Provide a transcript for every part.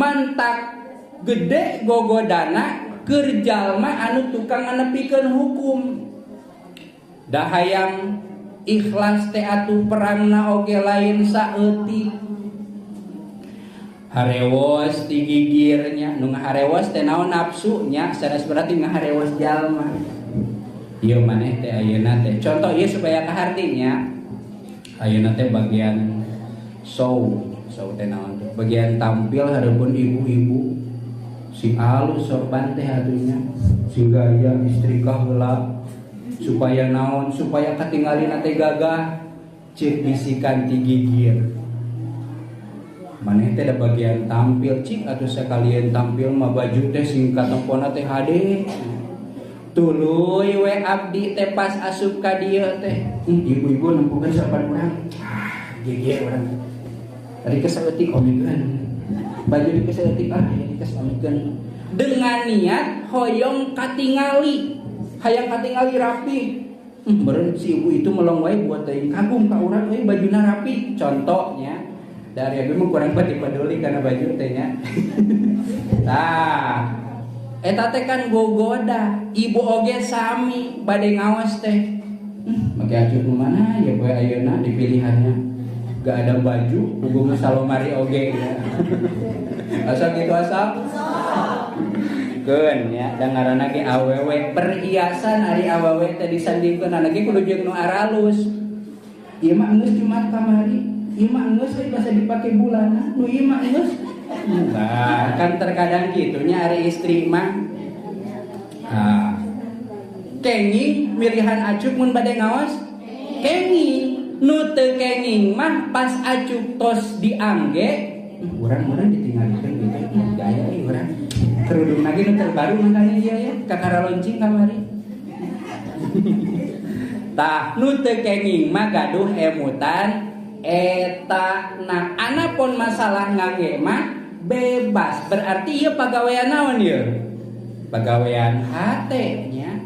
mantak gede gogodana keur jalma anu tukang nganepikeun hukum. Da hayang ikhlas teh atuh perangna oge lain saeutik. Harewos digigirnya, nu ngaharewos teh naon nafsunya, sanes berarti ngaharewos jalma. Ieu maneh teh ayeuna teh contoh ieu supaya kahartinya. Ayeuna teh bagian show teh naon teh? Bagian tampil hareupeun ibu-ibu. Sing alus sorban teh atunya, sing gaya istrika heula supaya naon? Supaya katinggalina teh gagah, ceuk bisikan ti gigir. Maneh teh da bagian tampil cik atuh sakalian tampil mah baju teh sing katompona teh hade. Tuluy we abdi teh pas asup ka dieu teh. Ibu-ibu nempukeun sorban urang. Gege urang. Tadi keseutik omikeun. Baju dikeseutik dikes omikeun. Dengan niat hoyong katingali. Hayang katingali rapi. Beureun si ibu itu melong wae buat teuing kagum ka urang euy bajuna rapi. Contohnya dari abi mah kurang peduli karena baju teh nya. Tah, eta teh kan gogoda, ibu oge sami bade ngaos teh. Make acuh nu mana ya poe ayeuna dipilihannya. Gak ada baju, hubungan salomari oge ya. Asal gitu asal. Keun ya, da ngaranna ge awewe perhiasan ari awewe teh disandingkeun anake kudu jeung nu aralus. Ieu mah geus Jumat kamari. Ieu mah geus bisa dipake bulanan, nu ieu mah geus. Nah, kan terkadang gitunya ari istri mah. Nah, kenging milihan acuk mun bade ngaos. Kenging nu teu kenging mah pas acuk tos diangge, urang ditinggalikeun gitu. Gaya ieu urang. Kerudung lagi nu terbaru makanya ieu ya, kakara loncing kamari. Tah, nu teu kenging mah gaduh emutan. Eta nah anapun masalah ngangge mah bebas, berarti ieu pagawean naon ieu? Pagawean hate nya.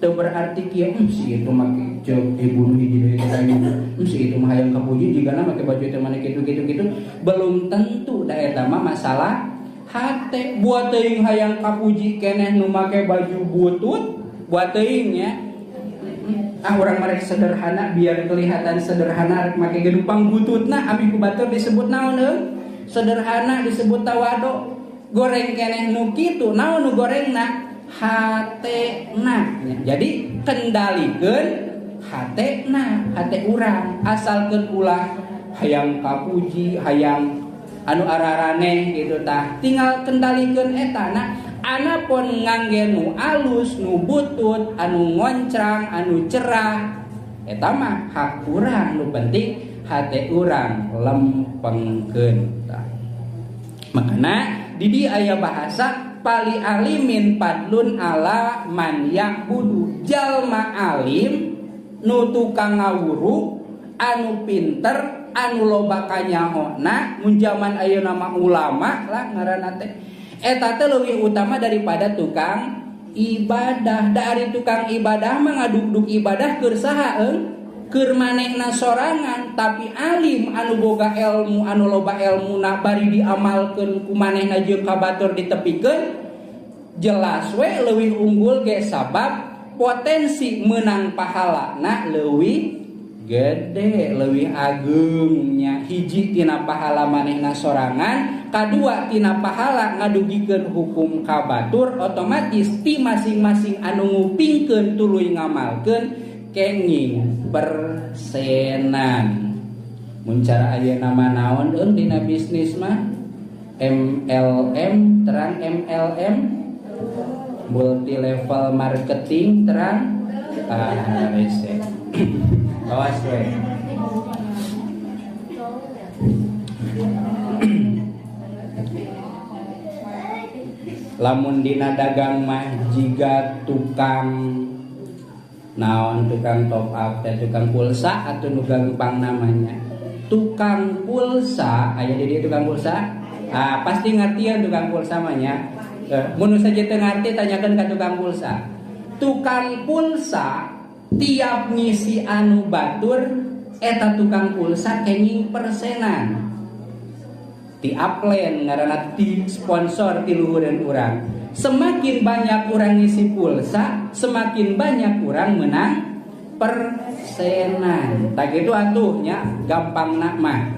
Teu berarti kieu si itu make ceuk ibu hiji deui tanya. Si itu mah hayang kapuji jigana make baju teh mane kitu. Belum tentu da eta mah masalah hate. Buat teuing hayang kapuji keneh nu make baju butut, buat teuing nya. Urang marek sederhana biar kelihatan sederhana rek make gedupang bututna abi ku batur disebut naon heuh? Sederhana disebut tawado. Goreng keneh nu kitu naon nu gorengna? Hatena. Jadi kendalikeun hatena, hate urang. Asalkeun ulah hayang kapuji, hayang anu araraneh gitu tah. Tinggal kendalikeun eta na. Anapun ngangge nu alus, nu butut, anu ngoncrang, anu cerah, eta mah hak urang. Nu penting hate urang lempengkeun. Makana di dieu aya bahasa pali alimin padlun ala man ya'budu. Jalma alim nu tukang ngawuru, anu pinter, anu loba kanyahona, mun jaman ayeuna mah ulama lah ngaranna teh. Eta teh leuwih utama daripada tukang ibadah. Da ari tukang ibadah mah ngaduk-duk ibadah keur saha keur manehna sorangan, tapi alim anu boga ilmu, anu loba ilmuna bari diamalkeun ku manehna jeung kabatur ditepikeun, jelas we leuwih unggul ge sabab potensi menang pahalana leuwih gede, leuwih agungnya. Hiji tina pahala manehna sorangan, kadua tina pahala ngadugikeun hukum kabatur, otomatis ti masing-masing anu ngupingkeun tuluy ngamalkeun kenging persenan. Mun cara ayeuna mah naon dina bisnis mah MLM, terang MLM multi level marketing terang rese. Awas we. Lamun dina dagang mah jiga tukang naon, tukang top up teh, tukang pulsa atau nu gampang namanya tukang pulsa. Aya di dieu tukang pulsa, pasti ngartian tukang pulsa mah nya. Mun saja teu ngarti tanyakeun ka tukang pulsa. Tukang pulsa tiap ngisi anu batur eta tukang pulsa kenging persenan. ti upline ngaranna ti sponsor ti luhureun urang. Semakin banyak orang ngisi pulsa, semakin banyak orang menang persenan. Tak gitu atuhnya gampang nak mah.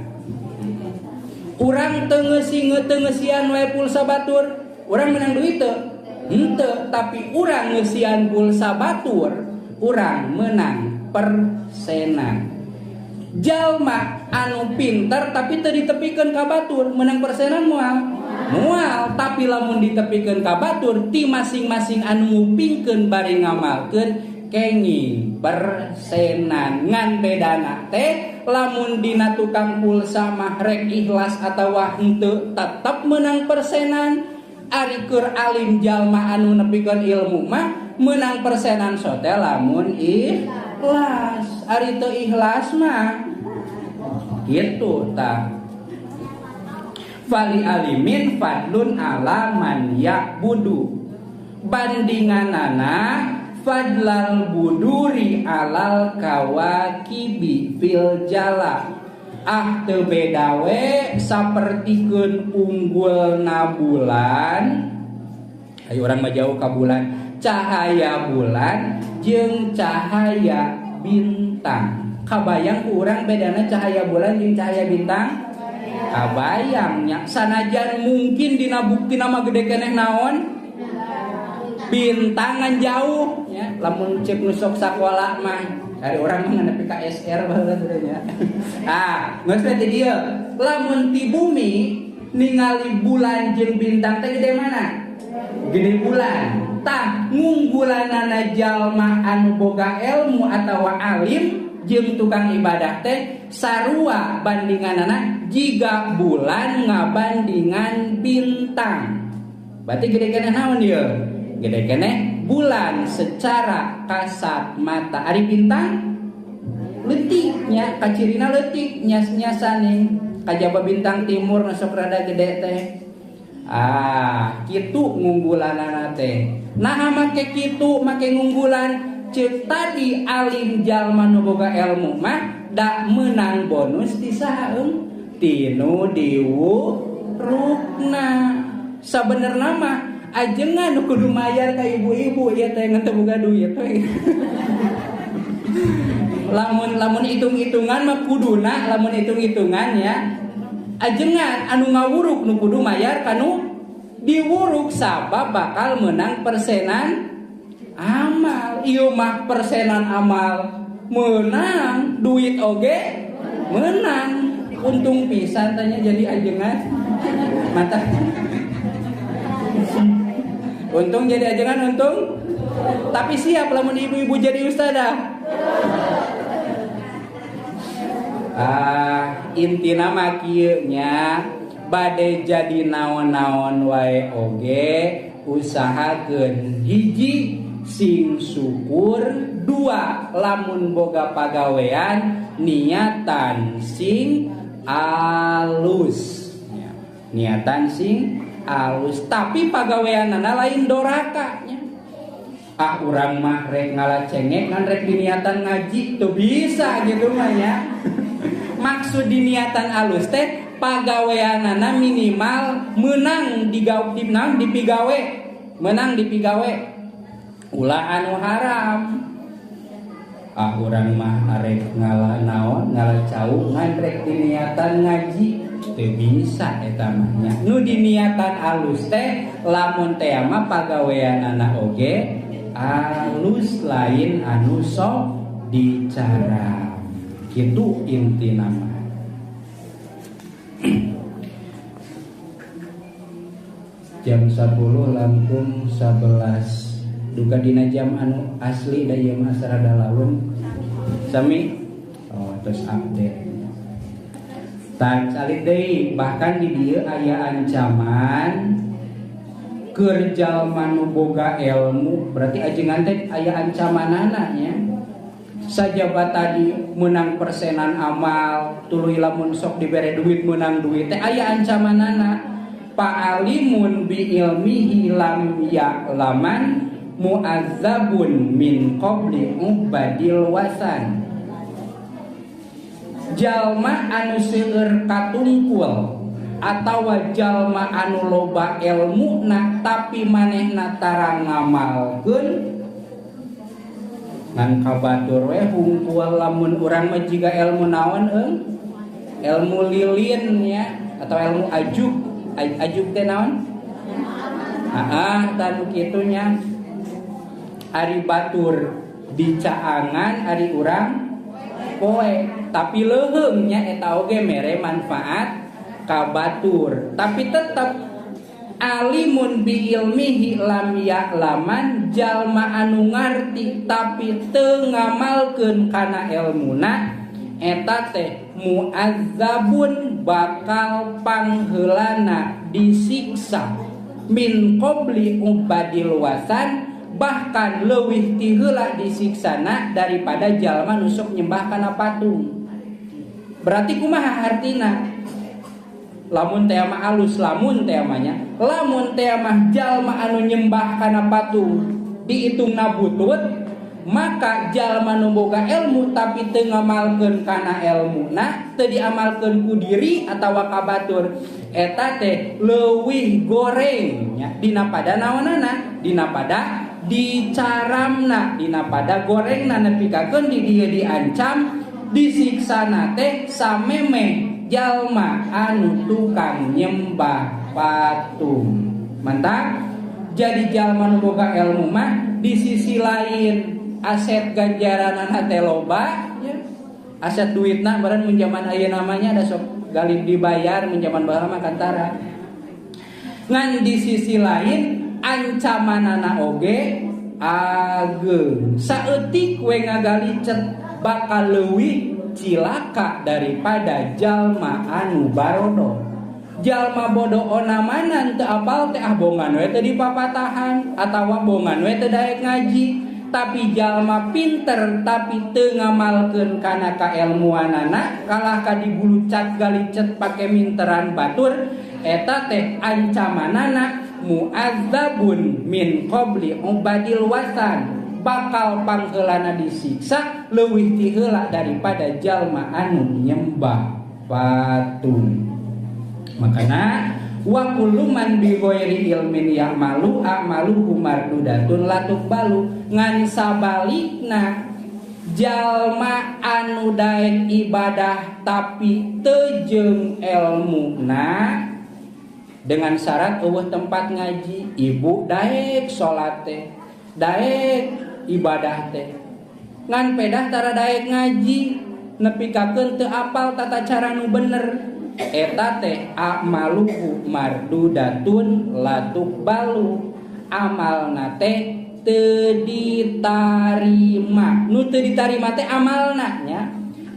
Urang tengesian wae pulsa batur, urang menang duit teu? Henteu, tapi urang ngeusian pulsa batur, urang menang persenan. Jalma anu pinter tapi teu ditepikeun ka batur, menang persenan moal, tapi lamun ditepikeun ka batur ti masing-masing anu ngupingkeun bari ngamalkeun kenging persenan. Ngan bedana teh lamun dina tukang pulsa mah rek ikhlas atawa henteu tetep menang persenan. Ari keur alim jalma anu nepikeun ilmu mah menang persenan sote lamun ikhlas. Ari teu ikhlas mah kitu tah. Fali alimin fadlun ala man ya'budu, bandinganana fadlal buduri alal kawakibi fil jala. Teu beda we sapertikeun unggulna bulan, ayo urang mah jauh ka bulan, cahaya bulan jeung cahaya bintang. Kabayang urang bedana cahaya bulan jeung cahaya bintang? Kabayangnya sanajan mungkin dina bukti nama gede keneh naon bintangan jauh ya, lamun cek nusok sakola mah dari orang mah nepi ka SR baheula nya. Geus teh dieu lamun ti bumi ningali bulan jeung bintang teh gede mana? Gede bulan. Tah ngunggulanana jalma anu boga ilmu atawa alim jeung tukang ibadah teh sarua bandinganana jiga bulan ngabandingan bintang. Berarti gede keneh naon ieu? Gede keneh bulan secara kasat mata. Ari bintang leutiknya, kacirina leutik nyas-nyasaning. Kajaba bintang timur sok rada gede teh. Kitu ngunggulanana teh. Nah make kitu make ngunggulan cek tadi alim jalma nu boga ilmu mah da menang bonus ti saeung tinu diwurukna. Sabenerna mah ajengan nu kudu mayar ka ibu-ibu ieu teh ngan teu boga duit we. Lamun hitung-hitungan mah kuduna, lamun hitung-hitungan ya ajengan anu ngawuruk nu kudu mayar kanu diwuruk sabab bakal menang persenan amal. Ieu mah persenan amal menang, duit oge menang. Untung pisan tanya jadi ajengan mata. Untung jadi ajengan untung. Tapi siap lamun ibu-ibu jadi ustadzah. Intina mah kieu nya bade jadi naon-naon wae oge usahakeun hiji sing syukur, dua lamun boga pagawean niatan sing alus ya. Niatan sing alus tapi pagaweanana lain dorakanya. Urang mah rek ngalacengek ngan rek diniatan ngaji tuh bisa gitu mah ya. Maksud diniatan alus teh pagaweanana minimal menang dipigawe, menang dipigawe ulah anu haram. Urang mah arek ngalacau ngan rek diniatan ngaji teu bisa eta mah nya. Nu diniatan alus teh lamun teh mah pagaweanana oge alus lain anu sok dicara. Kitu intina mah. Jam 10 langkung 11 duka dina jam anu asli da ieu mah sarada laun sami terus update tak calit deui. Bahkan di dieu aya ancaman keur jalma nu boga ilmu, berarti ajengan teh aya ancamanana nya. Sajaba tadi menang persenan amal, tuluy lamun sok dibere duit menang duit teh aya ancamanana. Fa'alimun bi ilmihi lam ya'laman mu'azzabun min qabli ubadil wasan. Jalma anu seueur katungkul atawa jalma anu loba ilmuna tapi manehna tara ngamalkeun ngan kabatur we hungkul lamun urang mah jiga ilmu naon ilmu lilin ya atau ilmu ajuk teh naon tan kitunya ari batur dicaangan ari urang poe tapi leuheung nya eta oge mere manfaat ka batur tapi tetep alimun bi ilmihi lam ya'laman jalma anu ngarti tapi teu ngamalkeun kana ilmuna eta teh mu'azzabun bakal pangheulana disiksa min qabli ubadil wasan bahkan leuwih ti heula disiksana daripada jalma nu sok nyembah kana patung. Berarti kumaha artina? Lamun teh mah alus lamun teh mah jalma anu nyembah kana patung diitungna butut maka jalma nu boga ilmu tapi teu ngamalkeun kana ilmuna teu diamalkeun ku diri atawa ka batur eta teh leuwih goreng nya dina pada naonana dina pada dicaramna dina pada gorengna nepikakeun di dieu diancam disiksana teh samemeh jalma anu tukang nyembah patung. Mantap. Jadi jalma nu boga ilmu mah di sisi lain aset ganjaranana teh loba ya. Aset duitna beureun mun zaman ayeuna namanya ada sok galih dibayar mun zaman baheula mah kantara. Ngan di sisi lain ancamanana oge ageun. Saeutik we ngagalicet bakal leuwih cilaka daripada jalma anu barodo. Jalma bodoh onamanan teu apal teh bongan we teu dipapatahan atawa bongan we teu daek ngaji tapi jalma pinter tapi teu ngamalkeun kana kailmuanana kalah ka dibulucat galicet pake minteran batur eta teh ancamanana mu'adzabun min qabli ubadil wasan bakal pangheulana disiksa leuwih ti heula daripada jalma anu nyembah patung. Makana wa kullu man bi ghairi ilmin ya'malu a'maluhu mardudatun latuqbalu ngan sabalikna jalma anu daek ibadah tapi teu jeung ilmuna dengan syarat eueuh tempat ngaji ibu daek salat teh daek ibadah teh ngan pedah tara daek ngaji nepikakeun teu apal tata cara nu bener eta teh amaluhu mardudatun latuqbalu amalna teh teu ditarima nu teu ditarima teh amalna nya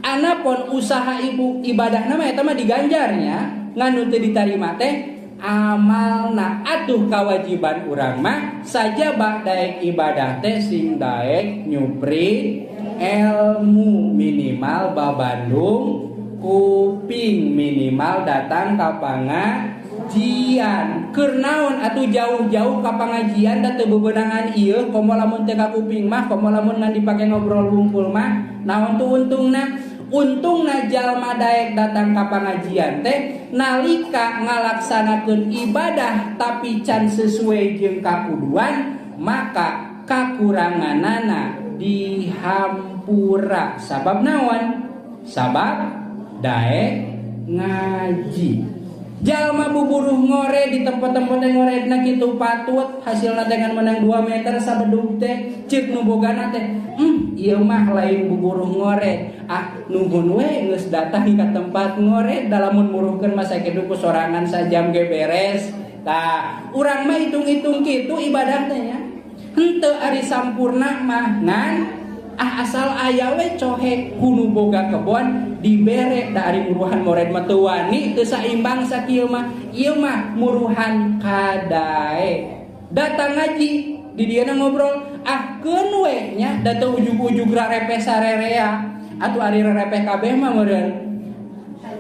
anapun usaha ibu ibadahna mah eta mah diganjarnya ngan nu teu ditarima teh amalna atuh kewajiban urang mah saja daek ibadah teh sing daek nyupri ilmu minimal babandung kuping minimal datang ka pangajian keur naon atuh jauh-jauh ka pangajian da teu bebeunangan ieu komo lamun teu ka kuping mah komo lamun ngan dipake ngobrol hungkul mah naon tuh untungna jalma daek datang ka pangajian teh nalika ngalaksanakeun ibadah tapi can sesuai jeung kakuduan maka kakuranganana dihampura sabab naon sabab daek ngaji. Jalma buburuh ngore di tempat-tempat yang ngoredna kitu patut hasilna dengan menang 2 meter sabedug teh ceuk nu bogana teh ieu mah lain buburuh ngore nuhun we geus datang ka tempat ngore dalamun muruhkeun masa kitu ku sorangan sajam ge beres tah urang mah hitung-hitung kitu ibadah teh nya henteu ari sampurna mah ngan asal aya we cohe kunu boga kebon dibere da ari muruhan mored mah teu wani teu saimbang sakieu mah ieu mah muruhan kadae datang ngaji di dieu ngobrol keun we nya da teu ujug-ujug rarepeh sarerea atuh ari rarepeh kabeh mah meureun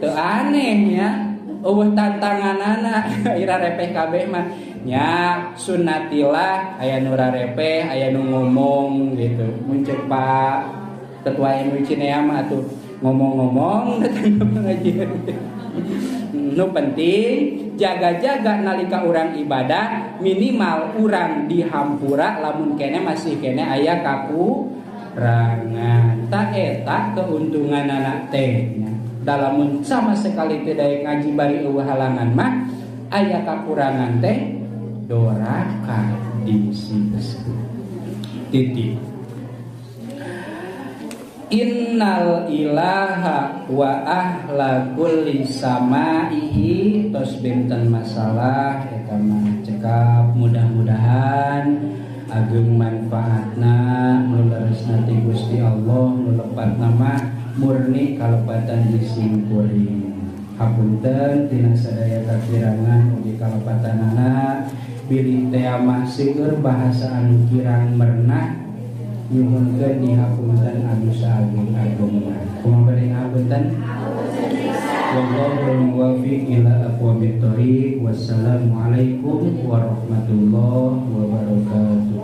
teu aneh nya eueuh tantanganana ira repeh kabeh mah nya sunnatillah aya nu rarepeh aya nu ngomong gitu muncul Pak Ketua MUI Cinea mah atuh ngomong-ngomong datang ke pengajian nu penting jaga-jaga nalika urang ibadah minimal urang dihampura lamun kene masih kene aya kakurangan tak eta keuntungan anak teh dalamun sama sekali tidak ngaji bari eueuh halangan mah aya kakurangan teh doraka disiskeun titik. Innal ilaha wa ahla kulli samaihi tos benten masalah eta mah cekap mudah-mudahan ageng manfaatna nu leresna ti Gusti Allah nu lepatna mah murni kalepatan disingkuring hapunten tina sadaya kakirangan ugi kalepatanana bilih teh mah seueur bahasa anu kirang mernah nyuhunkeun dihapunten anu saageng-agengna. Kumaha bade ngapunten? Wallahul muwaffiq ila aqwamit thoriq. Wassalamualaikum warahmatullahi wabarakatuh.